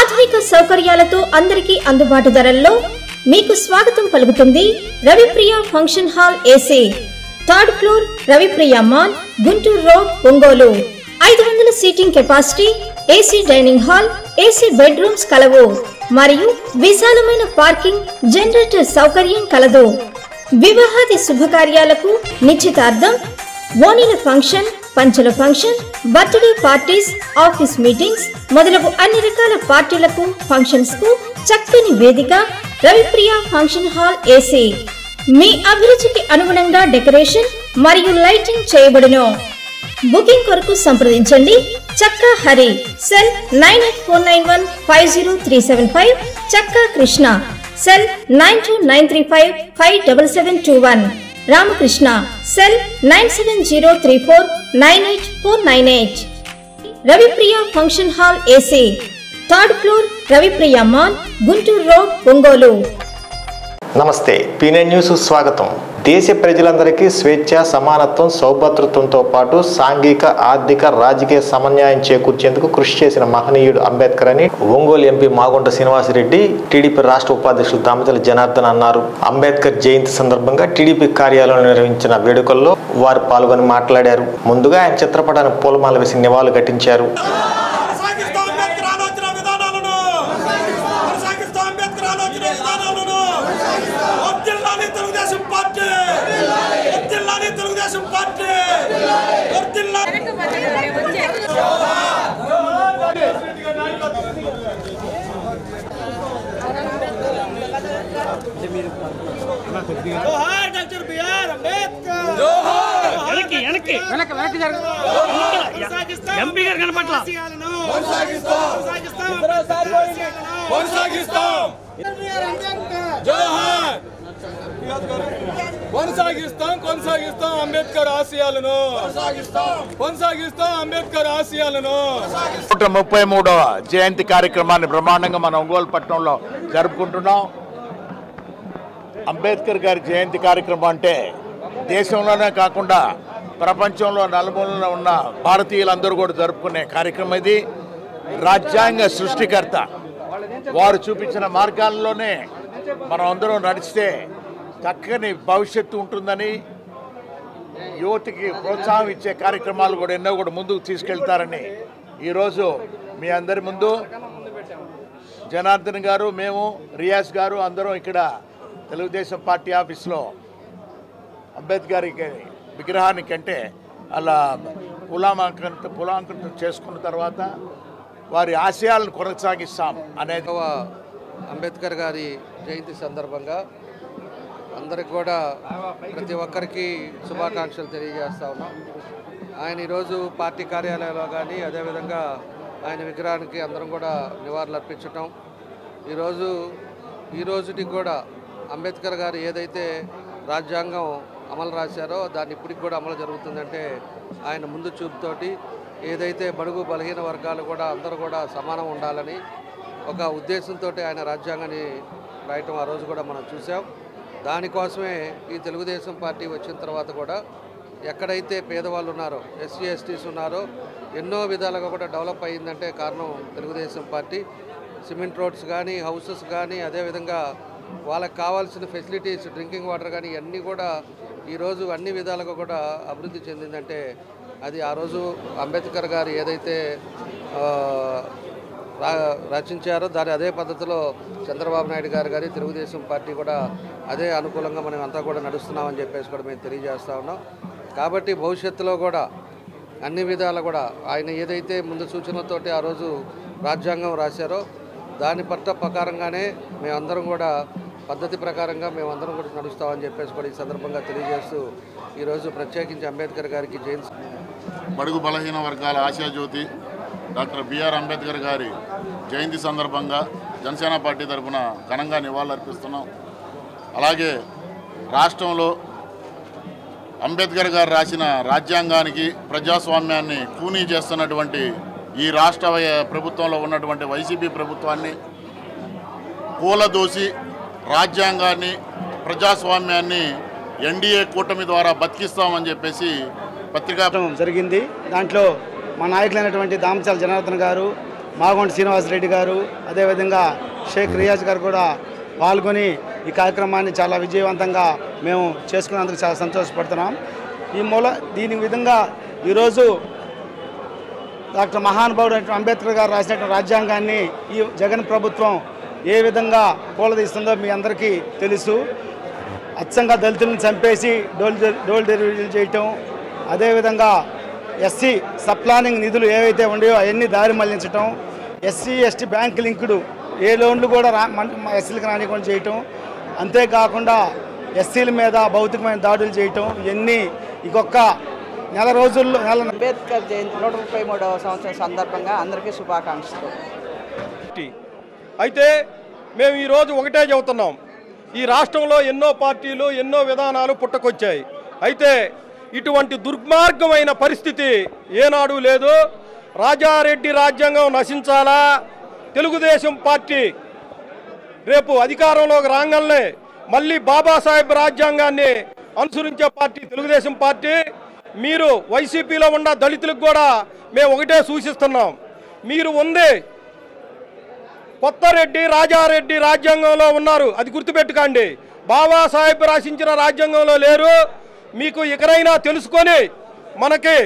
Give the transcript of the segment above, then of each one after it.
ఆధునిక సౌకర్యాలతో అందరికీ అందుబాటు ధరల్లో మీకు స్వాగతం పలుకుతుంది Ravipriya function hall AC, third floor, Ravipriya mall, Guntur road, Ongole. 500 seating capacity, AC dining hall, AC bedrooms కలవు మరియు విశాలమైన పార్కింగ్, జనరేటర్ సౌకర్యం కలదు. వివాహాది శుభకార్యాలకు, నిశ్చితార్థం, ఓణీల ఫంక్షన్, పంచల function, birthday parties, office meetings మొదలగు అన్ని రకాల పార్టీలకు, ఫంక్షన్స్ కు చక్కని వేదిక రవిప్రియ ఫంక్షన్ హాల్ ఏసీ. మీ అభిరుచికి అనుగుణంగా డెకరేషన్ మరియు లైటింగ్ చేయబడును. బుకింగ్ కొరకు సంప్రదించండి చక్కా హరి, సెల్ 9849150375, చక్కా Krishna, cell 9293557721, Ramakrishna, cell 9703498498. Ravipriya function hall AC, third floor, Ravipriya mall, Guntur road, Ongole. నమస్తే, పీనెట్ న్యూస్ స్వాగతం. దేశ ప్రజలందరికీ స్వేచ్ఛ, సమానత్వం, సౌభద్రత్వంతో పాటు సాంఘిక, ఆర్థిక, రాజకీయ సమన్యాయం చేకూర్చేందుకు కృషి చేసిన మహనీయుడు అంబేద్కర్ అని ఒంగోలు ఎంపీ మాగుంట శ్రీనివాసరెడ్డి, టీడీపీ రాష్ట్ర ఉపాధ్యక్షులు దామచల జనార్దన్ అన్నారు. అంబేద్కర్ జయంతి సందర్భంగా టీడీపీ కార్యాలయంలో నిర్వహించిన వేడుకల్లో వారు పాల్గొని మాట్లాడారు. ముందుగా ఆయన చిత్రపటానికి పూలమాల వేసి నివాళులు ఘటించారు. जोहार डॉक्टर बीआर अंबेडकर, जोहार వెనక్కి ఎంపీ గారు కనపట్ల కొనసాగిస్తాం అంబేద్కర్ ఆశయాలను, కొనసాగిస్తాం అంబేద్కర్ ఆశయాలను. 133వ జయంతి కార్యక్రమాన్ని బ్రహ్మాండంగా మన ఒంగోలు పట్టణంలో జరుపుకుంటున్నాం. అంబేద్కర్ గారి జయంతి కార్యక్రమం అంటే దేశంలోనే కాకుండా ప్రపంచంలో నలుమూలలో ఉన్న భారతీయులందరూ కూడా జరుపుకునే కార్యక్రమం ఇది. రాజ్యాంగ సృష్టికర్త వారు చూపించిన మార్గాల్లోనే మనం అందరం నడిస్తే చక్కని భవిష్యత్తు ఉంటుందని, యువతికి ప్రోత్సాహం ఇచ్చే కార్యక్రమాలు కూడా ఎన్నో కూడా ముందుకు తీసుకెళ్తారని ఈరోజు మీ అందరి ముందు జనార్దన్ గారు, మేము, రియాజ్ గారు అందరం ఇక్కడ తెలుగుదేశం పార్టీ ఆఫీస్లో అంబేద్కర్ విగ్రహానికంటే అలా పులాంకనం చేసుకున్న తర్వాత వారి ఆశయాలను కొనసాగిస్తాం అనేది. అంబేద్కర్ గారి జయంతి సందర్భంగా అందరికి కూడా ప్రతి ఒక్కరికి శుభాకాంక్షలు తెలియజేస్తా ఉన్నాం. ఆయన ఈరోజు పార్టీ కార్యాలయంలో కానీ అదేవిధంగా ఆయన విగ్రహానికి అందరం కూడా నివాళులు అర్పించటం, ఈ రోజుటికి కూడా అంబేద్కర్ గారు ఏదైతే రాజ్యాంగం అమలు రాశారో దాన్ని ఇప్పటికి కూడా అమలు జరుగుతుందంటే ఆయన ముందు చూపుతోటి ఏదైతే బడుగు బలహీన వర్గాలు కూడా అందరూ కూడా సమానం ఉండాలని ఒక ఉద్దేశంతో ఆయన రాజ్యాంగాన్ని రాయటం ఆ రోజు కూడా మనం చూసాం. దానికోసమే ఈ తెలుగుదేశం పార్టీ వచ్చిన తర్వాత కూడా ఎక్కడైతే పేదవాళ్ళు ఉన్నారో, ఎస్సీ ఎస్టీస్ ఉన్నారో, ఎన్నో విధాలుగా కూడా డెవలప్ అయ్యిందంటే కారణం తెలుగుదేశం పార్టీ. సిమెంట్ రోడ్స్ కానీ, హౌసెస్ కానీ, అదేవిధంగా వాళ్ళకి కావాల్సిన ఫెసిలిటీస్, డ్రింకింగ్ వాటర్ కానీ ఇవన్నీ కూడా ఈరోజు అన్ని విధాలుగా కూడా అభివృద్ధి చెందిందంటే అది ఆ రోజు అంబేద్కర్ గారు ఏదైతే రచించారో దాని అదే పద్ధతిలో చంద్రబాబు నాయుడు గారు కానీ తెలుగుదేశం పార్టీ కూడా అదే అనుకూలంగా మనం అంతా కూడా నడుస్తున్నామని చెప్పేసి కూడా మేము తెలియజేస్తూ ఉన్నాం. కాబట్టి భవిష్యత్తులో కూడా అన్ని విధాలు కూడా ఆయన ఏదైతే ముందు సూచనలతోటి ఆ రోజు రాజ్యాంగం రాశారో దాని ప్రకారంగానే మేమందరం కూడా పద్ధతి ప్రకారంగా మేమందరం కూడా నడుస్తామని చెప్పేసి కూడా ఈ సందర్భంగా తెలియజేస్తూ ఈరోజు ప్రత్యేకించి అంబేద్కర్ గారికి జయంతి. బడుగు బలహీన వర్గాల ఆశాజ్యోతి డాక్టర్ బిఆర్ అంబేద్కర్ గారి జయంతి సందర్భంగా జనసేన పార్టీ తరఫున ఘనంగా నివాళులర్పిస్తున్నాం. అలాగే రాష్ట్రంలో అంబేద్కర్ గారు రాసిన రాజ్యాంగానికి, ప్రజాస్వామ్యాన్ని కూనీ చేస్తున్నటువంటి ఈ రాష్ట్ర ప్రభుత్వంలో ఉన్నటువంటి వైసీపీ ప్రభుత్వాన్ని కూలదోసి రాజ్యాంగాన్ని, ప్రజాస్వామ్యాన్ని ఎన్డీఏ కూటమి ద్వారా బతికిస్తామని చెప్పేసి పత్రికా జరిగింది. దాంట్లో మా నాయకులైనటువంటి దామచల జనార్దన్ గారు, మాగొండ శ్రీనివాసరెడ్డి గారు, అదేవిధంగా షేక్ రియాజ్ గారు కూడా పాల్గొని ఈ కార్యక్రమాన్ని చాలా విజయవంతంగా మేము చేసుకున్నందుకు చాలా సంతోషపడుతున్నాం. దీని విధంగా ఈరోజు డాక్టర్ మహానుభావుడు అంబేద్కర్ గారు రాసినటువంటి రాజ్యాంగాన్ని ఈ జగన్ ప్రభుత్వం ఏ విధంగా కూలదీస్తుందో మీ అందరికీ తెలుసు. అచ్చంగా దళితులను చంపేసి డోల్ డెలివరీలు చేయటం, అదేవిధంగా ఎస్సీ సప్లానింగ్ నిధులు ఏవైతే ఉన్నాయో అవన్నీ దారి మళ్లించటం, ఎస్సీ ఎస్టీ బ్యాంక్ లింకుడు ఏ లోన్లు కూడా ఎస్సీలకు రానికుండా చేయటం, అంతేకాకుండా ఎస్సీల మీద భౌతికమైన దాడులు చేయటం, ఇవన్నీ ఇంకొక నెల రోజుల్లో అంబేద్కర్ జయంతి 133వ సంవత్సరం సందర్భంగా అందరికీ శుభాకాంక్షలు. అయితే మేము ఈరోజు ఒకటే చెబుతున్నాం, ఈ రాష్ట్రంలో ఎన్నో పార్టీలు ఎన్నో విధానాలు పుట్టుకొచ్చాయి. అయితే ఇటువంటి దుర్మార్గమైన పరిస్థితి ఏనాడు లేదు. రాజారెడ్డి రాజ్యాంగం నశించాలా, తెలుగుదేశం పార్టీ రేపు అధికారంలోకి రాగానే మళ్ళీ బాబాసాహెబ్ రాజ్యాంగాన్ని అనుసరించే పార్టీ తెలుగుదేశం పార్టీ. మీరు వైసీపీలో ఉన్న దళితులకు కూడా మేము ఒకటే సూచిస్తున్నాం, మీరు ఉంది కొత్తరెడ్డి రాజారెడ్డి రాజ్యాంగంలో ఉన్నారు, అది గుర్తుపెట్టుకోండి. బాబాసాహెబ్ రాసించిన రాజ్యాంగంలో లేరు. మీకు ఎక్కడైనా తెలుసుకొని మనకి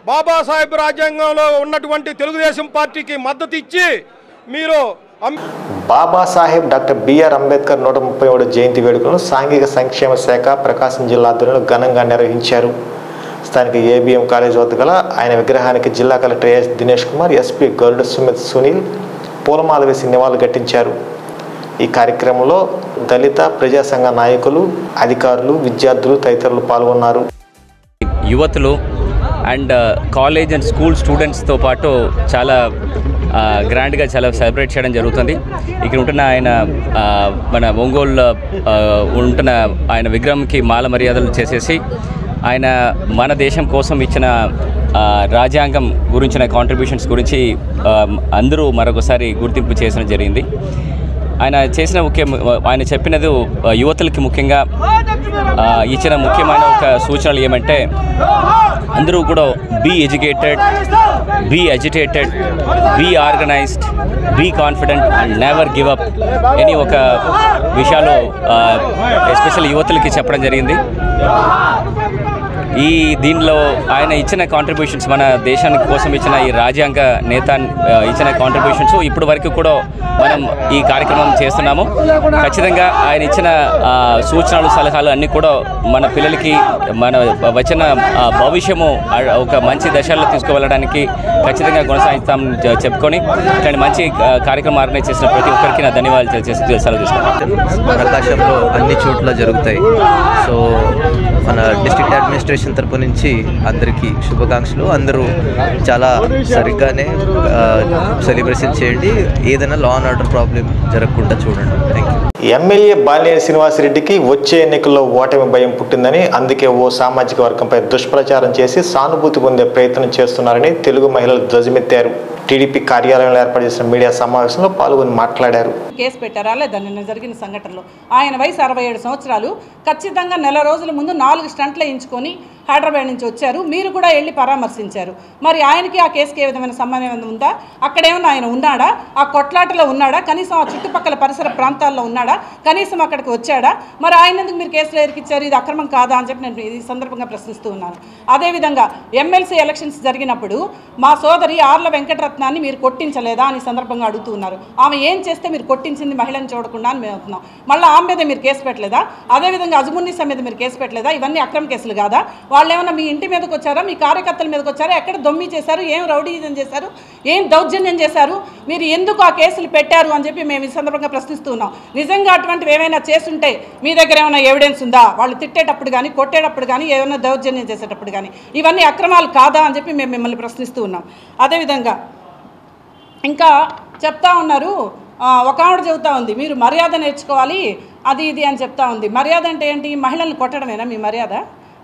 బాబాసాహెబ్ రాజ్యాంగంలో ఉన్నటువంటి తెలుగుదేశం పార్టీకి మద్దతు ఇచ్చి మీరు బాబాసాహెబ్ డాక్టర్ బిఆర్ అంబేద్కర్ 133వ జయంతి వేడుకలను సాంఘిక సంక్షేమ శాఖ ప్రకాశం జిల్లా ఆధ్వర్యంలో ఘనంగా నిర్వహించారు. స్థానిక ఏబిఎం కాలేజ్ వద్ద గల ఆయన విగ్రహానికి జిల్లా collector S Dinesh Kumar, SP Garuda Sunil పూలమాల వేసి నివాళులు ఘటించారు. ఈ కార్యక్రమంలో దళిత ప్రజా సంఘ నాయకులు, అధికారులు, విద్యార్థులు తదితరులు పాల్గొన్నారు. యువతులు అండ్ కాలేజ్ అండ్ స్కూల్ స్టూడెంట్స్తో పాటు చాలా గ్రాండ్గా చాలా సెలబ్రేట్ చేయడం జరుగుతుంది. ఇక్కడ ఉంటున్న ఆయన మన ఒంగోలు ఉంటున్న ఆయన విగ్రహంకి మాల మర్యాదలు చేసేసి ఆయన మన దేశం కోసం ఇచ్చిన రాజ్యాంగం గురించిన కాంట్రిబ్యూషన్స్ గురించి అందరూ మరొకసారి గుర్తింపు చేసిన జరిగింది. ఆయన చెప్పినది యువతలకి ముఖ్యంగా ఇచ్చిన ముఖ్యమైన ఒక సూచనలు ఏమంటే అందరూ కూడా be educated, be agitated, be organised, be confident and never give up అని ఒక విషయాలు ఎస్పెషల్ యువతలకి చెప్పడం జరిగింది. దీనిలో ఆయన ఇచ్చిన కాంట్రిబ్యూషన్స్, మన దేశానికి కోసం ఇచ్చిన ఈ రాజ్యాంగ నేత ఇచ్చిన కాంట్రిబ్యూషన్స్ ఇప్పటి వరకు కూడా మనం ఈ కార్యక్రమం చేస్తున్నాము. ఖచ్చితంగా ఆయన ఇచ్చిన సూచనలు, సలహాలు అన్నీ కూడా మన పిల్లలకి మన వచ్చిన భవిష్యము ఒక మంచి దశల్లో తీసుకువెళ్ళడానికి ఖచ్చితంగా కొనసాగిస్తామని చెప్పుకొని ఇట్లాంటి మంచి కార్యక్రమం ఆర్గనైజ్ చేసిన ప్రతి ఒక్కరికి నా ధన్యవాదాలు చేసి సెలవు తీసుకుంటాను. ప్రకాశంలో అన్ని చోట్ల జరుగుతాయి. సో మన డిస్ట్రిక్ట్ అడ్మినిస్ట్రేషన్ తరపు నుంచి అందరికీ శుభాకాంక్షలు. అందరూ చాలా సరిగ్గానే సెలబ్రేషన్ చేయండి. ఏదైనా లా అండ్ ఆర్డర్ ప్రాబ్లం జరగకుండా చూడండి. Thank you. ఎమ్మెల్యే బాలినేని శ్రీనివాసరెడ్డికి వచ్చే ఎన్నికల్లో ఓటమి భయం పుట్టిందని, అందుకే ఓ సామాజిక వర్గంపై దుష్ప్రచారం చేసి సానుభూతి పొందే ప్రయత్నం చేస్తున్నారని తెలుగు మహిళలు ధ్వజమెత్తారు. టీడీపీ కార్యాలయంలో ఏర్పాటు చేసిన మీడియా సమావేశంలో పాల్గొని మాట్లాడారు. కేసు పెట్టారా లేదా నిన్న జరిగిన సంఘటనలో? ఆయన వయసు 67 సంవత్సరాలు. ఖచ్చితంగా నెల రోజుల ముందు 4 స్టంట్లు వేయించుకొని హైదరాబాద్ నుంచి వచ్చారు. మీరు కూడా వెళ్ళి పరామర్శించారు. మరి ఆయనకి ఆ కేసుకి ఏ విధమైన సంబంధం ఉందా? అక్కడేమన్నా ఆయన ఉన్నాడా? ఆ కొట్లాటలో ఉన్నాడా? కనీసం ఆ చుట్టుపక్కల పరిసర ప్రాంతాల్లో ఉన్నాడా? కనీసం అక్కడికి వచ్చాడా? మరి ఆయన ఎందుకు మీరు కేసులో ఇరికిచ్చారు? ఇది అక్రమం కాదా అని చెప్పి నేను ఈ సందర్భంగా ప్రశ్నిస్తూ ఉన్నాను. అదేవిధంగా ఎమ్మెల్సీ ఎలక్షన్స్ జరిగినప్పుడు మా సోదరి ఆర్ల వెంకటరత్నాన్ని మీరు కొట్టించలేదా అని సందర్భంగా అడుగుతూ ఉన్నారు. ఆమె ఏం చేస్తే మీరు కొట్టించింది మహిళను చూడకుండా అని మేము అవుతున్నాం. మళ్ళీ ఆమె మీద మీరు కేసు పెట్టలేదా? అదేవిధంగా అజమున్నీసా మీద మీరు కేసు పెట్టలేదా? ఇవన్నీ అక్రమ కేసులు కాదా? వాళ్ళు ఏమన్నా మీ ఇంటి మీదకి వచ్చారా? మీ కార్యకర్తల మీదకి వచ్చారా? ఎక్కడ దొమ్మి చేశారు? ఏం రౌడీజం చేశారు? ఏం దౌర్జన్యం చేశారు? మీరు ఎందుకు ఆ కేసులు పెట్టారు అని చెప్పి మేము ఈ సందర్భంగా ప్రశ్నిస్తూ ఉన్నాం. నిజంగా అటువంటివి ఏమైనా చేస్తుంటే మీ దగ్గర ఏమైనా ఎవిడెన్స్ ఉందా? వాళ్ళు తిట్టేటప్పుడు కానీ, కొట్టేటప్పుడు కానీ, ఏమైనా దౌర్జన్యం చేసేటప్పుడు కానీ ఇవన్నీ అక్రమాలు కాదా అని చెప్పి మేము మిమ్మల్ని ప్రశ్నిస్తూ ఉన్నాం. అదేవిధంగా ఇంకా చెప్తా ఉన్నారు, ఒక ఆవిడ చెబుతా ఉంది మీరు మర్యాద నేర్చుకోవాలి అది ఇది అని చెప్తా ఉంది. మర్యాద అంటే ఏంటి? మహిళల్ని కొట్టడమేనా మీ మర్యాద?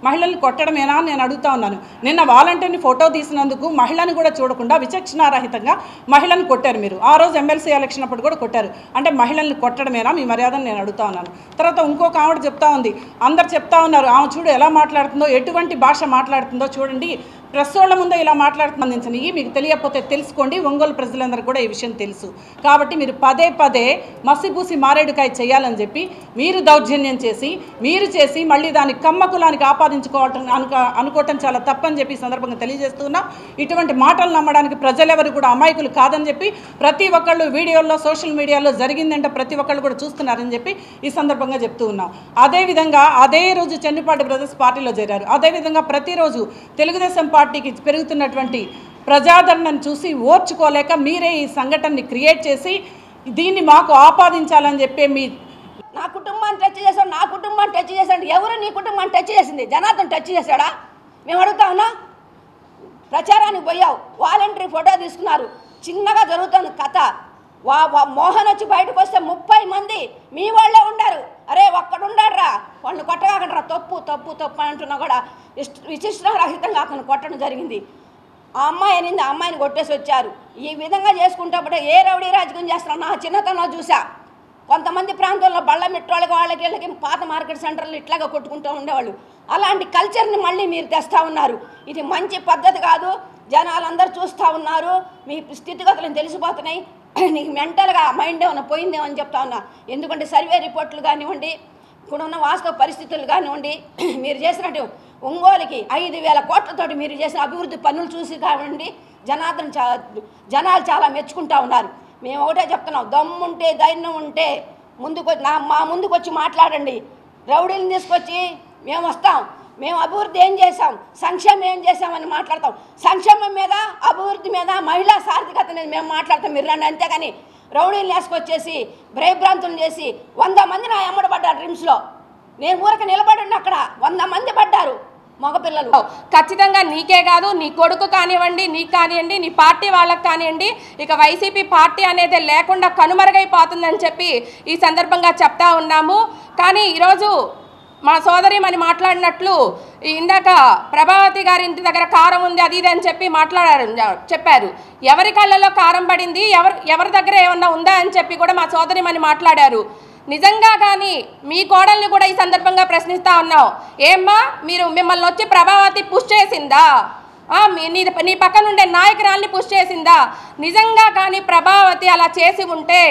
మహిళల్ని కొట్టడమేనా అని నేను అడుగుతా ఉన్నాను. నిన్న వాలంటీర్ని ఫోటో తీసినందుకు మహిళని కూడా చూడకుండా విచక్షణారహితంగా మహిళను కొట్టారు మీరు. ఆ రోజు ఎమ్మెల్సీ ఎలక్షన్ అప్పుడు కూడా కొట్టారు. అంటే మహిళల్ని కొట్టడమేనా మీ మర్యాదని నేను అడుగుతా ఉన్నాను. తర్వాత ఇంకొక ఆవిడ చెప్తా ఉంది, అందరు చెప్తా ఉన్నారు ఆమె చూడు ఎలా మాట్లాడుతుందో, ఎటువంటి భాష మాట్లాడుతుందో చూడండి, ప్రెస్ వాళ్ళ ముందు ఇలా మాట్లాడుతుందించని మీకు తెలియకపోతే తెలుసుకోండి. ఒంగోలు ప్రజలందరికీ కూడా ఈ విషయం తెలుసు. కాబట్టి మీరు పదే పదే మసిపూసి మారేడుకాయ చేయాలని చెప్పి మీరు దౌర్జన్యం చేసి మళ్ళీ దాన్ని కమ్మ కులానికి అనుకోవటం చాలా తప్పని చెప్పి సందర్భంగా తెలియజేస్తున్నాం. ఇటువంటి మాటలు నమ్మడానికి ప్రజలెవరు కూడా అమాయకులు కాదని చెప్పి ప్రతి ఒక్కళ్ళు వీడియోల్లో సోషల్ మీడియాలో జరిగిందంటే ప్రతి ఒక్కళ్ళు కూడా చూస్తున్నారని చెప్పి ఈ సందర్భంగా చెప్తూ ఉన్నాం. అదేవిధంగా అదే రోజు చెన్నిపాటి బ్రదర్స్ పార్టీలో చేరారు. అదేవిధంగా ప్రతిరోజు తెలుగుదేశం పార్టీకి పెరుగుతున్నటువంటి ప్రజాదరణను చూసి ఓర్చుకోలేక మీరే ఈ సంఘటనని క్రియేట్ చేసి దీన్ని మాకు ఆపాదించాలని చెప్పి నా కుటుంబాన్ని టచ్ చేశాడు. ఎవరు నీ కుటుంబాన్ని టచ్ చేసింది? జనార్దన్ టచ్ చేశాడా? మేము అడుగుతా ఉన్నా. ప్రచారానికి పోయావు, వాలంటరీ ఫోటో తీసుకున్నారు, చిన్నగా జరుగుతుంది కథ. మోహన్ వచ్చి బయటకు వస్తే 30 మంది మీ వాళ్ళే ఉండారు. అరే ఒక్కడుండాడ్రా, వాళ్ళని కొట్టగాకండ్రా, తప్పు అంటున్నా కూడా విశిష్టరహితంగా అతను కొట్టడం జరిగింది. ఆ అమ్మాయి అనింది, ఆ అమ్మాయిని కొట్టేసి వచ్చారు. ఈ విధంగా చేసుకుంటే ఏ రౌడీ రాజకీయం చేస్తున్నా నా చిన్నతనంలో చూసా. కొంతమంది ప్రాంతాల్లో బళ్ళ మెట్రోళ్ళకి వీళ్ళకి పాత మార్కెట్ సెంటర్లు ఇట్లాగా కొట్టుకుంటూ ఉండేవాళ్ళు. అలాంటి కల్చర్ని మళ్ళీ మీరు తెస్తూ ఉన్నారు. ఇది మంచి పద్ధతి కాదు. జనాలందరూ చూస్తూ ఉన్నారు, మీ స్థితిగతులను తెలిసిపోతున్నాయి. నీకు మెంటల్గా మైండ్ ఏమైనా పోయిందేమో అని చెప్తా ఉన్నా. ఎందుకంటే సర్వే రిపోర్ట్లు కానివ్వండి, ఇప్పుడున్న వాస్తవ పరిస్థితులు కానివ్వండి, మీరు చేసినట్టు ఒంగోలుకి 5,000 కోట్లతోటి మీరు చేసిన అభివృద్ధి పనులు చూసి కానివ్వండి జనాలు చాలా మెచ్చుకుంటా ఉన్నారు. మేము ఒకటే చెప్తున్నాం, దమ్ముంటే ధైర్యం ఉంటే మా ముందుకు వచ్చి మాట్లాడండి. రౌడీలను తీసుకొచ్చి మేము వస్తాం, మేము అభివృద్ధి ఏం చేసాం, సంక్షేమం ఏం చేసామని మాట్లాడతాం. సంక్షేమం మీద, అభివృద్ధి మీద, మహిళా సార్థకత మీద మేము మాట్లాడతాం. మీరు రండి. అంతేగాని రౌడీలు వేసుకొచ్చేసి భయభ్రాంతులు చేసి 100 మంది నా ఎమ్మడి పడ్డారు డ్రీమ్స్లో. నేను ఊరికి నిలబడి అక్కడ 100 మంది పడ్డారు మగపిల్లలు. ఖచ్చితంగా నీకే కాదు, నీ కొడుకు కానివ్వండి, నీకు కానివ్వండి, నీ పార్టీ వాళ్ళకి కానివ్వండి, ఇక వైసీపీ పార్టీ అనేది లేకుండా కనుమరుగైపోతుందని చెప్పి ఈ సందర్భంగా చెప్తా ఉన్నాము. కానీ ఈరోజు మా సోదరి అని మాట్లాడినట్లు ఇందాక ప్రభావతి గారి ఇంటి దగ్గర కారం ఉంది అది ఇది అని చెప్పి చెప్పారు. ఎవరి కళ్ళలో కారం పడింది, ఎవరి దగ్గర ఏమన్నా ఉందా అని చెప్పి కూడా మా సోదరి అని మాట్లాడారు. నిజంగా కానీ మీ కోడల్ని కూడా ఈ సందర్భంగా ప్రశ్నిస్తూ ఉన్నాం. ఏమ్మా మిమ్మల్ని వచ్చి ప్రభావతి పుష్ చేసిందా? నీ పక్కన ఉండే నాయకురాల్ని పుష్ చేసిందా? నిజంగా కానీ ప్రభావతి అలా చేసి ఉంటే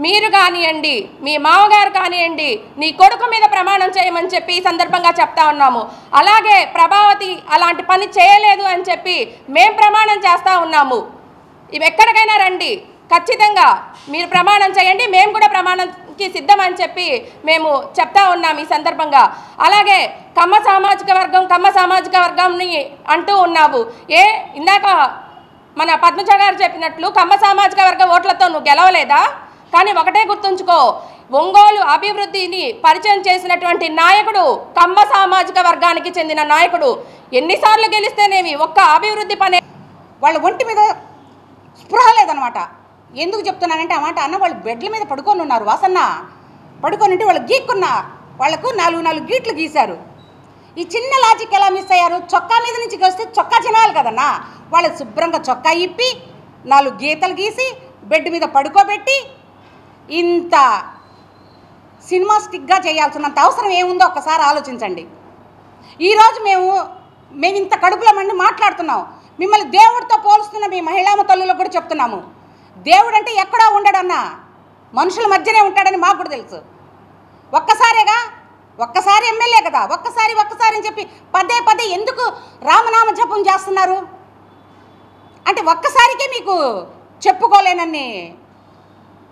మీరు కానివ్వండి, మీ మామగారు కానివ్వండి, నీ కొడుకు మీద ప్రమాణం చేయమని చెప్పి ఈ సందర్భంగా చెప్తా ఉన్నాము. అలాగే ప్రభావతి అలాంటి పని చేయలేదు అని చెప్పి మేము ప్రమాణం చేస్తూ ఉన్నాము. ఇవి ఎక్కడికైనా రండి, ఖచ్చితంగా మీరు ప్రమాణం చేయండి, మేము కూడా ప్రమాణంకి సిద్ధమని చెప్పి మేము చెప్తా ఉన్నాం ఈ సందర్భంగా. అలాగే కమ్మ సామాజిక వర్గంని అంటూ ఉన్నావు. ఇందాక మన పద్మజ గారు చెప్పినట్లు కమ్మ సామాజిక వర్గ ఓట్లతో నువ్వు గెలవలేదా? కానీ ఒకటే గుర్తుంచుకో, ఒంగోలు అభివృద్ధిని పరిచయం చేసినటువంటి నాయకుడు కమ్మ సామాజిక వర్గానికి చెందిన నాయకుడు. ఎన్నిసార్లు గెలిస్తేనేమి ఒక్క అభివృద్ధి పనే వాళ్ళ ఒంటి మీద స్పృహ లేదనమాట. ఎందుకు చెప్తున్నానంటే ఆ మాట అన్న వాళ్ళు బెడ్ల మీద పడుకొని ఉన్నారు. వాసన్న పడుకొని ఉంటే వాళ్ళు వాళ్లకు 4 గీట్లు గీశారు. ఈ చిన్న లాజిక్ ఎలా మిస్ అయ్యారు? చొక్కా మీద నుంచి వస్తే చొక్కా చినాలి కదన్నా. వాళ్ళు శుభ్రంగా చొక్కా ఇప్పి 4 గీతలు గీసి బెడ్ మీద పడుకోబెట్టి ఇంత సినిమాస్టిక్గా చేయాల్సినంత అవసరం ఏముందో ఒక్కసారి ఆలోచించండి. ఈరోజు మేము ఇంత కడుపులో మండి మాట్లాడుతున్నాం. మిమ్మల్ని దేవుడితో పోలుస్తున్న మీ మహిళామ తల్లులకు కూడా చెప్తున్నాము, దేవుడు అంటే ఎక్కడో ఉండడన్నా, మనుషుల మధ్యనే ఉంటాడని మాకు కూడా తెలుసు. ఒక్కసారి ఎమ్మెల్యే కదా, ఒక్కసారి అని చెప్పి పదే ఎందుకు రామనామ జపం చేస్తున్నారు? అంటే ఒక్కసారికే మీకు చెప్పుకోలేనన్ని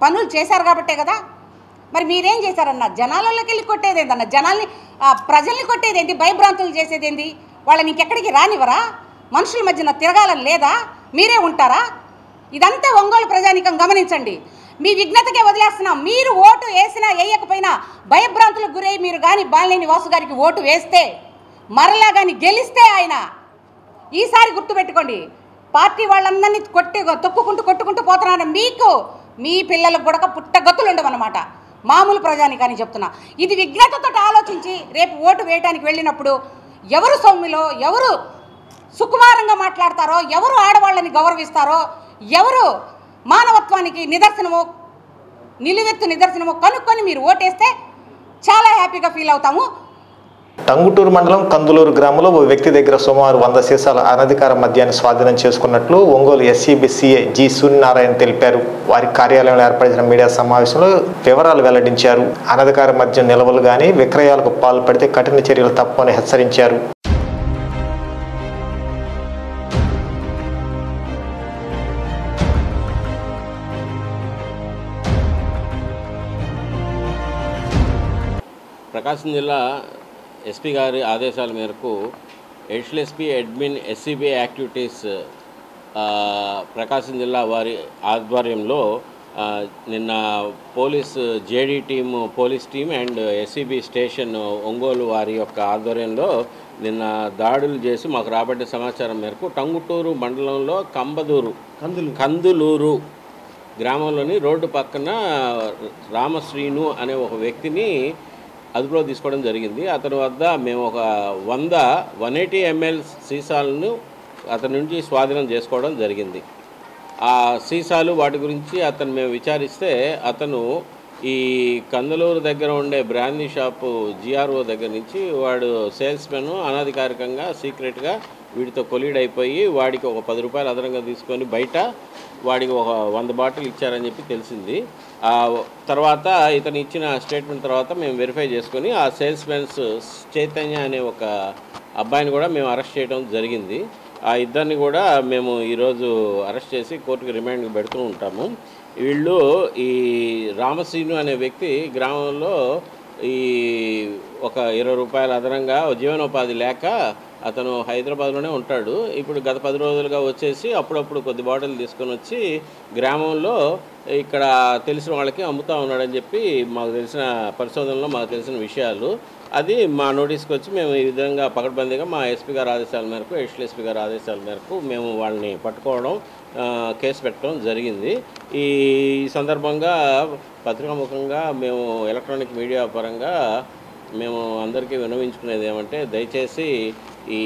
పనులు చేశారు కాబట్టే కదా. మరి మీరేం చేశారన్న? జనాలలోకి వెళ్ళి కొట్టేదేందన్న? ప్రజల్ని కొట్టేదేంటి? భయభ్రాంతులు చేసేదేంటి? వాళ్ళని ఇంకెక్కడికి రానివరా? మనుషుల మధ్యన తిరగాలని లేదా? మీరే ఉంటారా? ఇదంతా ఒంగోలు ప్రజానికం గమనించండి. మీ విఘ్నతకే వదిలేస్తున్నాం. మీరు ఓటు వేసినా వేయకపోయినా భయభ్రాంతులకు గురై మీరు కానీ బాలినేని వాసు గారికి ఓటు వేస్తే, మరలా కానీ గెలిస్తే ఆయన ఈసారి గుర్తుపెట్టుకోండి, పార్టీ వాళ్ళందరినీ కొట్టుకుంటూ పోతున్నారు. మీకు మీ పిల్లలకు కూడా పుట్టగతులు ఉండవన్నమాట. మామూలు ప్రజానికని చెప్తున్నా. ఇది విఘ్నతతో ఆలోచించి రేపు ఓటు వేయడానికి వెళ్ళినప్పుడు ఎవరు సౌమ్యులో, ఎవరు సుకుమారంగా మాట్లాడతారో, ఎవరు ఆడవాళ్ళని గౌరవిస్తారో, ఎవరు మానవత్వానికి నిలువెత్తు నిదర్శనము కనుక్కొని మీరు ఓటేస్తే చాలా హ్యాపీగా ఫీల్ అవుతాము. టంగుటూరు మండలం కందులూరు గ్రామంలో ఓ వ్యక్తి దగ్గర సుమారు 100 సీసాల అనధికార మద్యాన్ని స్వాధీనం చేసుకున్నట్లు Ongole SCB CA G Suryanarayana తెలిపారు. వారి కార్యాలయంలో ఏర్పడిన మీడియా సమావేశంలో వివరాలు వెల్లడించారు. అనధికార మద్యం నిల్వలు గాని విక్రయాలకు పాల్పడితే కఠిన చర్యలు తప్పని హెచ్చరించారు. ప్రకాశం జిల్లా ఎస్పీ గారి ఆదేశాల మేరకు additional SP admin SCB activities Prakasam జిల్లా వారి ఆధ్వర్యంలో నిన్న police team and SCB station Ongole వారి యొక్క ఆధ్వర్యంలో నిన్న దాడులు చేసి మాకు రాబట్టే సమాచారం మేరకు టంగుటూరు మండలంలో కందులూరు గ్రామంలోని రోడ్డు పక్కన రామశ్రీను అనే ఒక వ్యక్తిని అదుపులో తీసుకోవడం జరిగింది. అతని వద్ద మేము ఒక 180 ml సీసాలను అతని నుంచి స్వాధీనం చేసుకోవడం జరిగింది. ఆ సీసాలు వాటి గురించి అతను మేము విచారిస్తే అతను ఈ కందులూరు దగ్గర ఉండే బ్రాందీ షాపు జిఆర్ఓ దగ్గర నుంచి వాడు సేల్స్మెన్ అనధికారికంగా సీక్రెట్గా వీటితో కొలీడ్ అయిపోయి వాడికి ఒక 10 రూపాయలు అదనంగా తీసుకొని బయట వాడికి ఒక 100 బాటిల్ ఇచ్చారని చెప్పి తెలిసింది. ఆ తర్వాత ఇతను ఇచ్చిన స్టేట్మెంట్ తర్వాత మేము వెరిఫై చేసుకొని ఆ సేల్స్మెన్స్ చైతన్య అనే ఒక అబ్బాయిని కూడా మేము అరెస్ట్ చేయడం జరిగింది. ఆ ఇద్దరిని కూడా మేము ఈరోజు అరెస్ట్ చేసి కోర్టుకి రిమాండ్కి పెడుతూ ఉంటాము. వీళ్ళు ఈ రామశ్రీను అనే వ్యక్తి గ్రామంలో ఈ ఒక 20 రూపాయల అదనంగా జీవనోపాధి లేక అతను హైదరాబాద్లోనే ఉంటాడు. ఇప్పుడు గత 10 రోజులుగా వచ్చేసి అప్పుడప్పుడు కొద్ది బాటిల్ తీసుకొని వచ్చి గ్రామంలో ఇక్కడ తెలిసిన వాళ్ళకి అమ్ముతూ ఉన్నాడని చెప్పి మాకు తెలిసిన పరిశోధనలో మాకు తెలిసిన విషయాలు. అది మా నోటీస్కి వచ్చి మేము ఈ విధంగా పకడ్బందీగా మా ఎస్పీ గారి ఆదేశాల మేరకు ఎడిషనల్ ఎస్పీ గారి ఆదేశాల మేరకు మేము వాళ్ళని పట్టుకోవడం కేసు పెట్టడం జరిగింది. ఈ సందర్భంగా పత్రికాముఖంగా మేము ఎలక్ట్రానిక్ మీడియా పరంగా మేము అందరికీ విన్నవించుకునేది ఏమంటే దయచేసి ఈ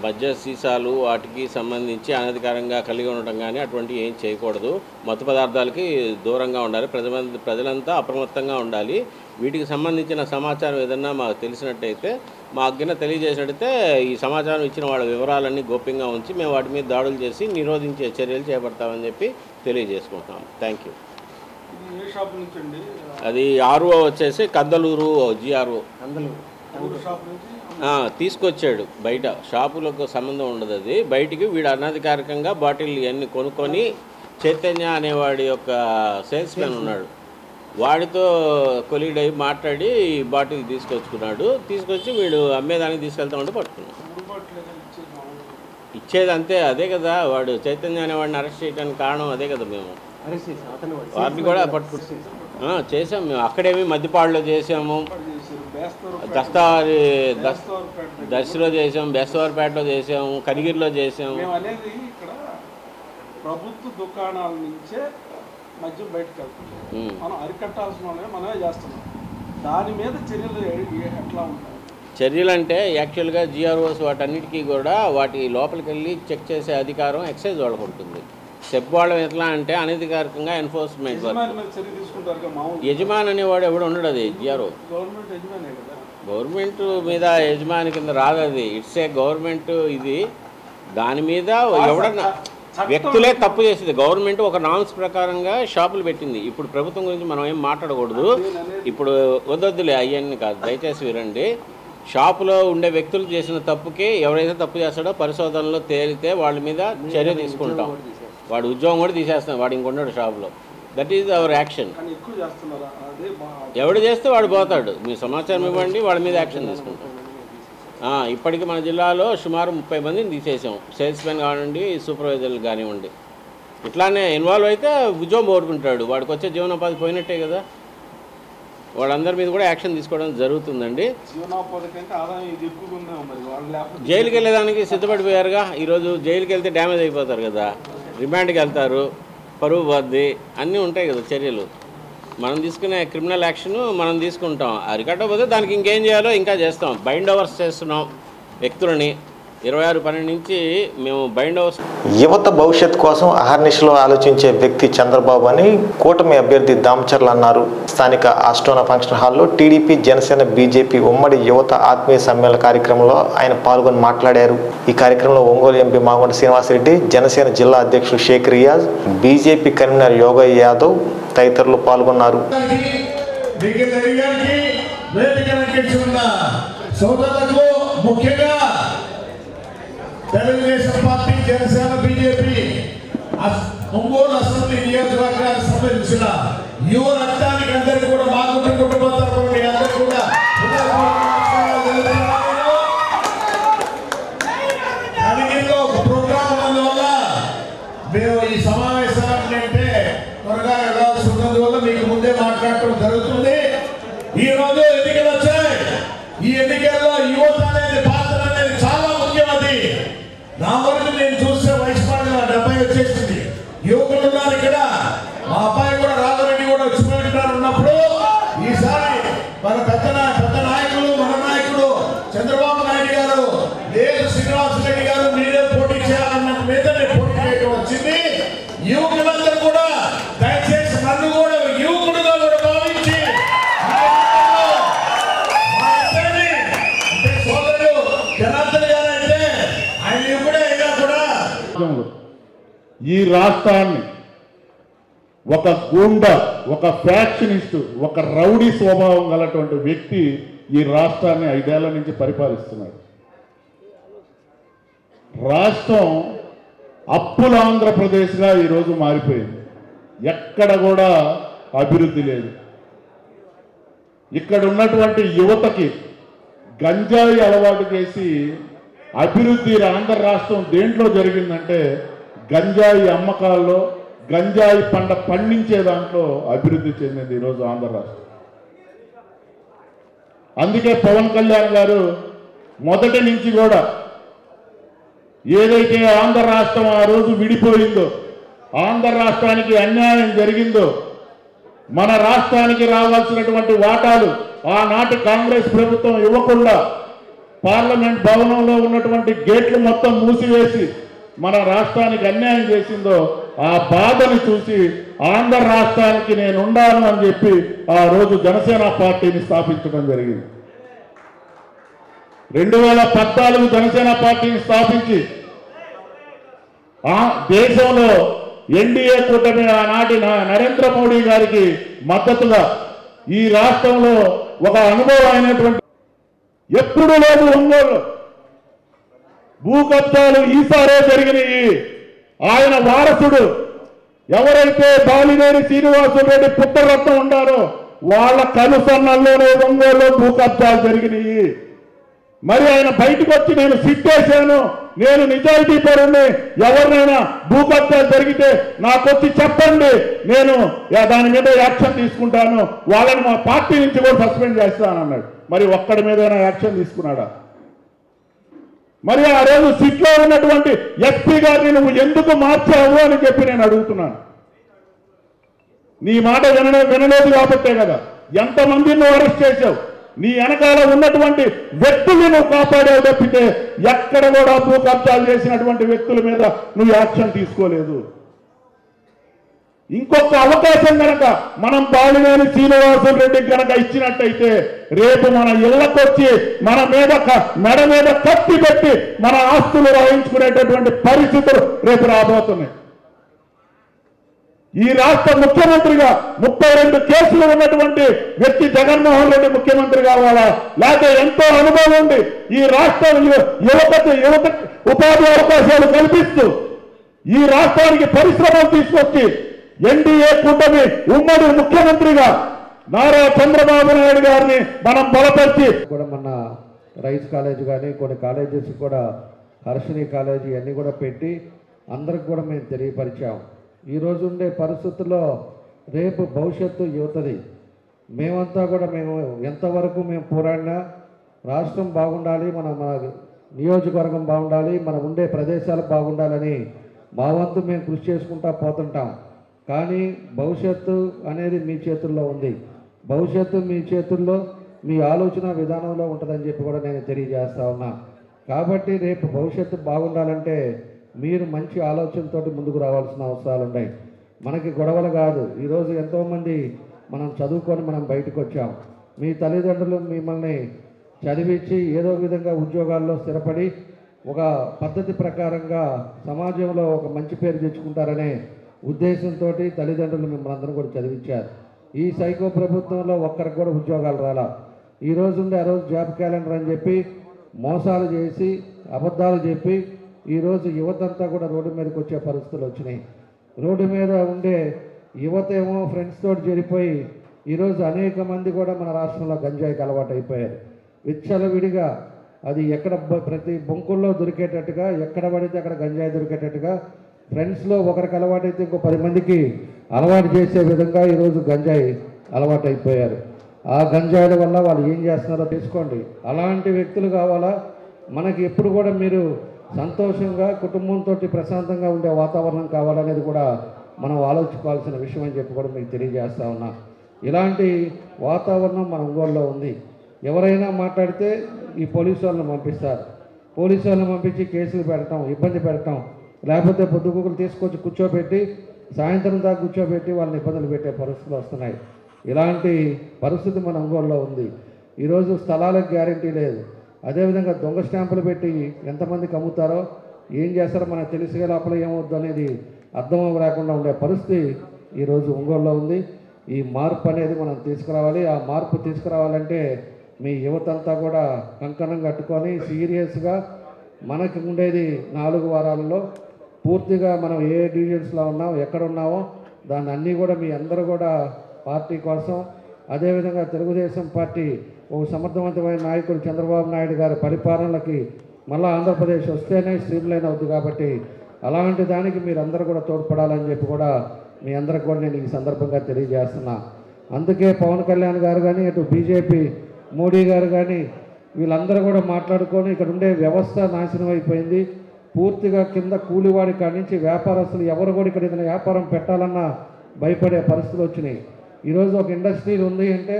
మద్య సీసాలు వాటికి సంబంధించి అనధికారంగా కలిగి ఉండటం కానీ అటువంటివి ఏం చేయకూడదు. మత్తు పదార్థాలకి దూరంగా ఉండాలి. ప్రజలంతా అప్రమత్తంగా ఉండాలి. వీటికి సంబంధించిన సమాచారం ఏదన్నా మాకు తెలిసినట్టయితే మాకు తెలియజేసినట్టయితే ఈ సమాచారం ఇచ్చిన వాళ్ళ వివరాలన్నీ గోప్యంగా ఉంచి మేము వాటి మీద దాడులు చేసి నిరోధించే చర్యలు చేపడతామని చెప్పి తెలియజేసుకుంటాం. Thank you. అది ఆర్ఓ వచ్చేసి కందలూరు జిఆర్ఓ తీసుకొచ్చాడు. బయట షాపులకు సంబంధం ఉండదు. అది బయటికి వీడు అనధికారికంగా బాటిల్ ఇవన్నీ కొనుక్కొని చైతన్య అనేవాడి యొక్క సేల్స్మెన్ ఉన్నాడు. వాడితో కొలీడ్ అయ్యి మాట్లాడి బాటిల్ తీసుకొచ్చుకున్నాడు. తీసుకొచ్చి వీడు అమ్మేదానికి తీసుకెళ్తామంటే పట్టుకున్నాడు. ఇచ్చేది అంతే. అదే కదా వాడు చైతన్య అనేవాడిని అరెస్ట్ చేయడానికి కారణం అదే కదా. మేము వాటిని కూడా చేసాం. మేము అక్కడేమి మద్దిపాడులో చేసాము, దర్శిలో చేసాము, బెస్తవారిపేటలో చేసాము, కనిగిరిలో చేసాము. ప్రభుత్వ దుకాణాల నుంచే మద్యం బయటకు వెళ్తుంది. మనం అరికట్టాల్సిన మనమే చేస్తున్నాం. దాని మీద చర్యలు ఎట్లా ఉంటాయి? చర్యలు అంటే యాక్చువల్గా జిఆర్ఓస్ వాటన్నిటికీ కూడా వాటి లోపలికి వెళ్ళి చెక్ చేసే అధికారం ఎక్సైజ్ వాళ్ళకు ఉంటుంది. సెబ్ వాళ్ళం ఎట్లా అంటే అనధికారికంగా ఎన్ఫోర్స్మెంట్ యజమాని అనేవాడు ఎవడు ఉండడు. అది జిఆర్ఓ గవర్నమెంట్ మీద యజమాని కింద రాదు. అది ఇట్స్ ఏ గవర్నమెంట్. ఇది దాని మీద ఎవడన్నా వ్యక్తులే తప్పు చేసేది. గవర్నమెంట్ ఒక నామ్స్ ప్రకారంగా షాపులు పెట్టింది. ఇప్పుడు ప్రభుత్వం గురించి మనం ఏం మాట్లాడకూడదు. ఇప్పుడు వద్దొద్దులే అవన్నీ కాదు, దయచేసి వినండి. షాపులో ఉండే వ్యక్తులు చేసిన తప్పుకి ఎవరైతే తప్పు చేస్తాడో పరిశోధనలో తేలితే వాళ్ళ మీద చర్య తీసుకుంటాం. వాడు ఉద్యోగం కూడా తీసేస్తాం. వాడు ఇంకొన్నాడు షాపులో. That is our action. ఎవడు చేస్తే వాడు పోతాడు. మీ సమాచారం ఇవ్వండి, వాళ్ళ మీద యాక్షన్ తీసుకుంటాం. ఇప్పటికీ మన జిల్లాలో సుమారు 30 మందిని తీసేసాం. సేల్స్మెన్ కానివ్వండి, సూపర్వైజర్లు కానివ్వండి. ఇట్లానే ఇన్వాల్వ్ అయితే ఉద్యోగం పోగొట్టుకుంటాడు. వాడికి వచ్చే జీవనోపాధి పోయినట్టే కదా. వాళ్ళందరి మీద కూడా యాక్షన్ తీసుకోవడం జరుగుతుందండి. జైలుకి వెళ్ళేదానికి సిద్ధపడిపోయారుగా. ఈరోజు జైలుకి వెళ్తే డ్యామేజ్ అయిపోతారు కదా, రిమాండ్కి వెళ్తారు, పరువు బాధ్యత అన్నీ ఉంటాయి కదా చర్యలు. మనం తీసుకునే క్రిమినల్ యాక్షన్ మనం తీసుకుంటాం. అరికట్టకపోతే దానికి ఇంకేం చేయాలో ఇంకా చేస్తాం. బైండ్ ఓవర్స్ చేస్తున్నాం వ్యక్తులని. 26 నుంచి మేము బైండ్ హౌస్. యువత భవిష్యత్ కోసం అహర్నిశలో ఆలోచించే వ్యక్తి చంద్రబాబు అని కూటమి అభ్యర్థి దామచర్ల అన్నారు. స్థానిక ఆస్టోనా ఫంక్షన్ హాల్లో టీడీపీ, జనసేన, బీజేపీ ఉమ్మడి యువత ఆత్మీయ సమ్మేళన కార్యక్రమంలో ఆయన పాల్గొని మాట్లాడారు. ఈ కార్యక్రమంలో ఒంగోలు ఎంపీ మాగుంట శ్రీనివాసరెడ్డి, జనసేన జిల్లా అధ్యక్షుడు షేక్ రియాజ్, బీజేపీ కన్వీనర్ యోగయ్య యాదవ్ తదితరులు పాల్గొన్నారు. సోదరులకు ముఖ్యంగా Telugu Desam party, Janasena, BJP Ongole assembly నియోజకవర్గానికి సంబంధించిన యువ రక్తానికి అందరికీ కూడా మా కుటుంబ తరఫున అందరికీ కూడా కలిగిలో ఒక ప్రోగ్రాం ఉన్నందువల్ల మేము ఈ సమావేశాన్ని అంటే త్వరగా వెళ్ళాల్సి ఉన్నందువల్ల మీకు ముందే మాట్లాడటం జరుగుతుంది. ఈ రోజు ఎన్నికలు వచ్చాయి. ఈ ఎన్నికల్లో యువత అనేది పాత్ర అనేది చాలా ముఖ్యమది. నా వరకు నేను చూస్తే వయసు 70 వచ్చేసింది. యువకులు ఉన్నారు ఇక్కడ. మా అబ్బాయి కూడా రాఘరెడ్డి కూడా వచ్చిపోయినారు. ఉన్నప్పుడు ఈసారి మన పెద్ద నాయకులు, మన నాయకుడు చంద్రబాబు నాయుడు గారు, లేదు శ్రీనివాసరెడ్డి గారు మీరే పోటీ చేయాలన్న మీదనే పోటీ చేయడం వచ్చింది. యువకులందరూ కూడా దయచేసి నన్ను కూడా యువకుడుగా కూడా భావించి ఈ రాష్ట్రాన్ని ఒక గూండా, ఒక ఫ్యాక్షనిస్టు, ఒక రౌడీ స్వభావం గలటువంటి వ్యక్తి ఈ రాష్ట్రాన్ని 5 ఏళ్ల నుంచి పరిపాలిస్తున్నాడు. రాష్ట్రం అప్పుల ఆంధ్రప్రదేశ్గా ఈరోజు మారిపోయింది. ఎక్కడ కూడా అభివృద్ధి లేదు. ఇక్కడ ఉన్నటువంటి యువతకి గంజాయి అలవాటు చేసి అభివృద్ధి ఆంధ్ర రాష్ట్రం దేంట్లో జరిగిందంటే గంజాయి అమ్మకాల్లో, గంజాయి పండించే దాంట్లో అభివృద్ధి చెందింది ఈరోజు ఆంధ్ర రాష్ట్రం. అందుకే పవన్ కళ్యాణ్ గారు మొదటి నుంచి కూడా ఏదైతే ఆంధ్ర రాష్ట్రం ఆ రోజు విడిపోయిందో, ఆంధ్ర రాష్ట్రానికి అన్యాయం జరిగిందో, మన రాష్ట్రానికి రావాల్సినటువంటి వాటాలు ఆనాటి కాంగ్రెస్ ప్రభుత్వం ఇవ్వకుండా పార్లమెంట్ భవనంలో ఉన్నటువంటి గేట్లు మొత్తం మూసివేసి మన రాష్ట్రానికి అన్యాయం చేసిందో, ఆ బాధను చూసి ఆంధ్ర రాష్ట్రానికి నేను ఉండాను అని చెప్పి ఆ రోజు జనసేన పార్టీని స్థాపించడం జరిగింది. 2014 జనసేన పార్టీని స్థాపించి ఆ దేశంలో ఎన్డీఏ కూటమి ఆనాటి నరేంద్ర మోడీ గారికి మద్దతుగా ఈ రాష్ట్రంలో ఒక అనుభవం అయినటువంటి ఎప్పుడు లేదు ఒంగోలు భూ కబ్జాలు ఈసారే జరిగినాయి. ఆయన వారసుడు ఎవరైతే బాలినేని శ్రీనివాసరెడ్డి పుట్టరత్నం ఉన్నారో వాళ్ళ కనుసన్నల్లోనే ఒంగోలు భూ కబ్జాలు జరిగినాయి. మరి ఆయన బయటకు వచ్చి నేను సిట్టేశాను, నేను నిజాయితీ పరుణ్ణి, ఎవరినైనా భూ కబ్జాలు జరిగితే నాకొచ్చి చెప్పండి, నేను దాని మీద యాక్షన్ తీసుకుంటాను, వాళ్ళని మా పార్టీ నుంచి కూడా సస్పెండ్ చేస్తానన్నాడు. మరి ఒక్కడి మీదైనా యాక్షన్ తీసుకున్నాడా? మరి ఆ రోజు సిట్లో ఉన్నటువంటి ఎస్పీ గారిని నువ్వు ఎందుకు మార్చావు అని చెప్పి నేను అడుగుతున్నాను. నీ మాట వినలేదు కాబట్టే కదా ఎంతమందిని నువ్వు అరెస్ట్ చేశావు. నీ వెనకాల ఉన్నటువంటి వ్యక్తులు నువ్వు కాపాడావు తప్పితే ఎక్కడ కూడా భూ కబ్జాలు చేసినటువంటి వ్యక్తుల మీద నువ్వు యాక్షన్ తీసుకోలేదు. ఇంకొక అవకాశం కనుక మనం బాలినేని శ్రీనివాసరెడ్డికి కనుక ఇచ్చినట్టయితే రేపు మన ఇళ్లకొచ్చి మన మీద మెడ మీద కత్తి పెట్టి మన ఆస్తులు రాయించుకునేటటువంటి పరిస్థితులు రేపు రాబోతున్నాయి. ఈ రాష్ట్ర ముఖ్యమంత్రిగా 32 కేసులు ఉన్నటువంటి వ్యక్తి జగన్మోహన్ రెడ్డి ముఖ్యమంత్రి కావాలా? లేకపోతే ఎంతో అనుభవం ఉంది ఈ రాష్ట్ర యువత ఉపాధి అవకాశాలు కల్పిస్తూ ఈ రాష్ట్రానికి పరిశ్రమలు తీసుకొచ్చి ఎన్డీఏ కూటమి ఉమ్మడి ముఖ్యమంత్రిగా నారా చంద్రబాబు నాయుడు గారిని మనం బలపరిచి కూడా మన రైస్ కాలేజ్ కానీ కొన్ని కాలేజెస్ కూడా హర్షిని కాలేజీ అన్నీ కూడా పెట్టి అందరికి కూడా మేము తెలియపరిచాం. ఈరోజు ఉండే పరిస్థితుల్లో రేపు భవిష్యత్తు యువతది. మేమంతా కూడా మేము ఎంతవరకు మేము పోరాడినా రాష్ట్రం బాగుండాలి, మన నియోజకవర్గం బాగుండాలి, మనం ఉండే ప్రదేశాలు బాగుండాలని మా వంతు మేము కృషి చేసుకుంటా పోతుంటాం. కానీ భవిష్యత్తు అనేది మీ చేతుల్లో ఉంది. భవిష్యత్తు మీ చేతుల్లో, మీ ఆలోచన విధానంలో ఉంటుందని చెప్పి కూడా నేను తెలియజేస్తా ఉన్నా. కాబట్టి రేపు భవిష్యత్తు బాగుండాలంటే మీరు మంచి ఆలోచనతో ముందుకు రావాల్సిన అవసరాలు ఉన్నాయి. మనకి గొడవలు కాదు. ఈరోజు ఎంతోమంది మనం చదువుకొని మనం బయటకు వచ్చాం. మీ తల్లిదండ్రులు మిమ్మల్ని చదివించి ఏదో విధంగా ఉద్యోగాల్లో స్థిరపడి ఒక పద్ధతి ప్రకారంగా సమాజంలో ఒక మంచి పేరు తెచ్చుకుంటారనే ఉద్దేశంతో తల్లిదండ్రులు మిమ్మల్ని అందరూ కూడా చదివించారు. ఈ సైకో ప్రభుత్వంలో ఒక్కరికి కూడా ఉద్యోగాలు రాలా. ఈ రోజు ఉండే ఆ రోజు జాబ్ క్యాలెండర్ అని చెప్పి మోసాలు చేసి అబద్ధాలు చెప్పి ఈరోజు యువత అంతా కూడా రోడ్డు మీదకి వచ్చే పరిస్థితులు వచ్చినాయి. రోడ్డు మీద ఉండే యువత ఏమో ఫ్రెండ్స్ తోటి చేరిపోయి ఈరోజు అనేక మంది కూడా మన రాష్ట్రంలో గంజాయికి అలవాటు అయిపోయారు. విచ్చలవిడిగా అది ఎక్కడ ప్రతి బొంకుల్లో దొరికేటట్టుగా ఎక్కడ పడితే అక్కడ గంజాయి దొరికేటట్టుగా ఫ్రెండ్స్లో ఒకరికి అలవాటు అయితే ఇంకో 10 మందికి అలవాటు చేసే విధంగా ఈరోజు గంజాయి అలవాటు అయిపోయారు. ఆ గంజాయిల వల్ల వాళ్ళు ఏం చేస్తున్నారో తెలుసుకోండి. అలాంటి వ్యక్తులు కావాలా? మనకి ఎప్పుడు కూడా మీరు సంతోషంగా కుటుంబంతో ప్రశాంతంగా ఉండే వాతావరణం కావాలనేది కూడా మనం ఆలోచించుకోవాల్సిన విషయం అని చెప్పి కూడా మీకు తెలియజేస్తా ఉన్నా. ఇలాంటి వాతావరణం మన ఒంగోలులో ఉంది. ఎవరైనా మాట్లాడితే ఈ పోలీసు వాళ్ళని పంపిస్తారు. పోలీసు వాళ్ళని పంపించి కేసులు పెట్టడం, ఇబ్బంది పెట్టడం, లేకపోతే పొద్దుగుకులు తీసుకొచ్చి కూర్చోబెట్టి సాయంత్రం దాకా కూర్చోబెట్టి వాళ్ళని ఇబ్బందులు పెట్టే పరిస్థితులు వస్తున్నాయి. ఇలాంటి పరిస్థితి మన ఒంగోలులో ఉంది. ఈరోజు స్థలాలకు గ్యారంటీ లేదు. అదేవిధంగా దొంగ స్టాంపులు పెట్టి ఎంతమందికి అమ్ముతారో ఏం చేస్తారో మనకు తెలిసే లోపల ఏమవుద్దు అనేది అర్థం లేకుండా ఉండే పరిస్థితి ఈరోజు ఒంగోలులో ఉంది. ఈ మార్పు అనేది మనం తీసుకురావాలి. ఆ మార్పు తీసుకురావాలంటే మీ యువత అంతా కూడా కంకణం కట్టుకొని సీరియస్గా మనకి ఉండేది 4 వారాలలో పూర్తిగా మనం ఏ డివిజన్స్లో ఉన్నామో ఎక్కడ ఉన్నామో దాన్ని అన్నీ కూడా మీ అందరూ కూడా పార్టీ కోసం, అదేవిధంగా తెలుగుదేశం పార్టీ ఒక సమర్థవంతమైన నాయకుడు చంద్రబాబు నాయుడు గారి పరిపాలనకి మళ్ళీ ఆంధ్రప్రదేశ్ వస్తేనే స్ట్రీమ్లైన్ అవుతుంది. కాబట్టి అలాంటి దానికి మీరందరూ కూడా తోడ్పడాలని చెప్పి కూడా మీ అందరికి కూడా నేను ఈ సందర్భంగా తెలియజేస్తున్నా. అందుకే పవన్ కళ్యాణ్ గారు కానీ, ఇటు బీజేపీ మోడీ గారు కానీ వీళ్ళందరూ కూడా మాట్లాడుకొని ఇక్కడ ఉండే వ్యవస్థ నాశనం అయిపోయింది. పూర్తిగా కింద కూలివాడి కాడి నుంచి వ్యాపారస్తులు ఎవరు కూడా ఇక్కడ ఏదైనా వ్యాపారం పెట్టాలన్నా భయపడే పరిస్థితులు వచ్చినాయి. ఈరోజు ఒక ఇండస్ట్రీ ఉంది అంటే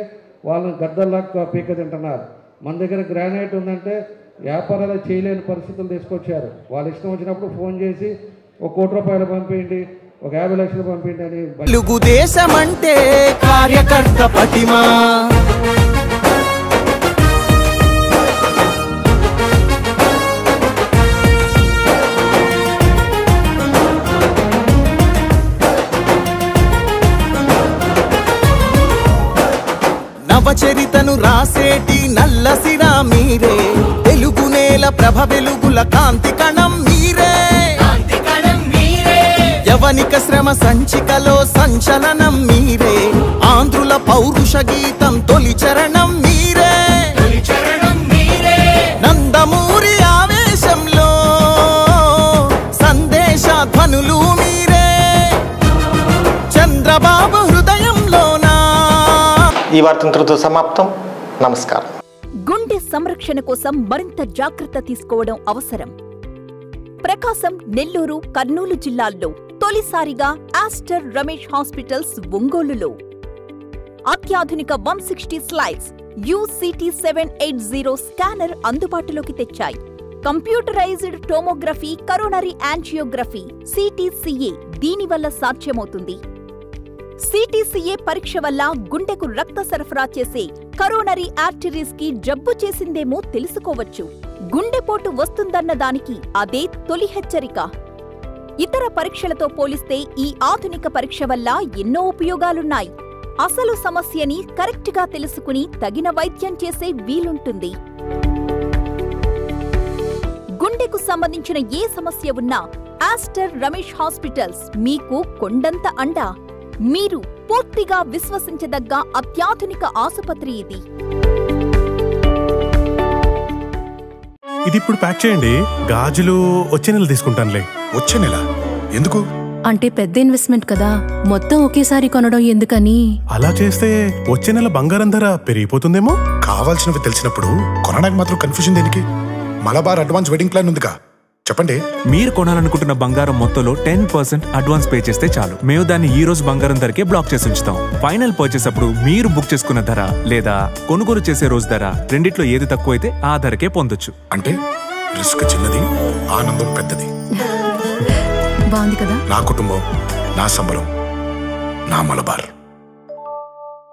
వాళ్ళని గద్దల్లాగా పీక తింటున్నారు. మన దగ్గర గ్రానైట్ ఉందంటే వ్యాపారాలు చేయలేని పరిస్థితులు తీసుకొచ్చారు. వాళ్ళు ఇష్టం వచ్చినప్పుడు ఫోన్ చేసి ఒక 1 కోటి రూపాయలు పంపించండి, ఒక 50 లక్షలు పంపించండి అని. తెలుగుదేశం అంటే కార్యకర్త పటిమా, నవచరితను రాసేటి నల్లసిరా మీరే, తెలుగు నేల ప్రభ వెలుగుల కాంతి కణం మీరే, యవనిక శ్రమ సంచికలో సంచలనం మీరే, ఆంధ్రుల పౌరుష గీతం తొలి చరణం మీరే, నందమూరి ఆవేశంలో సందేశ ధ్వనులు మీరే, చంద్రబాబు హృదయంలోనా. ఈ వార్త ఇంతటితో సమాప్తం. నమస్కారం. గుండె సంరక్షణ కోసం మరింత జాగ్రత్త తీసుకోవడం అవసరం. ప్రకాశం, నెల్లూరు, కర్నూలు జిల్లాల్లో తొలిసారిగా ఆస్టర్ రమేష్ హాస్పిటల్స్ ఒంగోలులో అత్యాధునిక 160 స్లైడ్స్ UCT 780 స్కానర్ అందుబాటులోకి తెచ్చాయి. Computerised tomography, coronary angiography, CTCA దీనివల్ల సాధ్యమవుతుంది. CTCA పరీక్ష వల్ల గుండెకు రక్త సరఫరా చేసే కరోనరీ ఆర్టరీస్ కి జబ్బు చేసిందేమో తెలుసుకోవచ్చు. గుండెపోటు వస్తుందన్న దానికి అదే తొలి హెచ్చరిక. ఇతర పరీక్షలతో పోలిస్తే ఈ ఆధునిక పరీక్ష వల్ల ఎన్నో ఉపయోగాలున్నాయి. అసలు సమస్యని కరెక్ట్గా తెలుసుకుని తగిన వైద్యం చేసే వీలుంటుంది. గుండెకు సంబంధించిన ఏ సమస్య ఉన్నా ఆస్టర్ రమేష్ హాస్పిటల్స్ మీకు కొండంత అండా. మీరు పూర్తిగా విశ్వసించదగ్గ అత్యాధునిక ఆసుపత్రి ఇది. ఇది ఇప్పుడు ప్యాక్ చేయండి. గాజులు వచ్చే నెల తీసుకుంటానులే. వచ్చే నెల ఎందుకు? అంటే పెద్ద ఇన్వెస్ట్మెంట్ కదా, మొత్తం ఒకేసారి కొనడం ఎందుకని. అలా చేస్తే వచ్చే నెల బంగారం ధర పెరిగిపోతుందేమో. కావాల్సినవి తెలిసినప్పుడు కొనడానికి మాత్రం కన్ఫ్యూజన్ దేనికి? మలబార్ అడ్వాన్స్ వెడ్డింగ్ ప్లాన్ ఉందిగా, చెప్పండి. మీరు కొనాలనుకుంటున్న బంగారం మొత్తంలో 10% అడ్వాన్స్ పే చేస్తే చాలు. మేము దాన్ని ఈ రోజు బంగారం ధరకే బ్లాక్ చేసి ఉంచుతాం. ఫైనల్ పర్చేస్ అప్పుడు మీరు బుక్ చేసుకున్న ధర లేదా కొనుగోలు చేసే రోజు ధర రెండిట్లో ఏది తక్కువైతే ఆ ధరకే పొందొచ్చు. అంటే రిస్క్ చిన్నది, ఆనందం పెద్దది. బాగుంది కదా. నా కుటుంబం, నా సంబరం, నా మలబార్.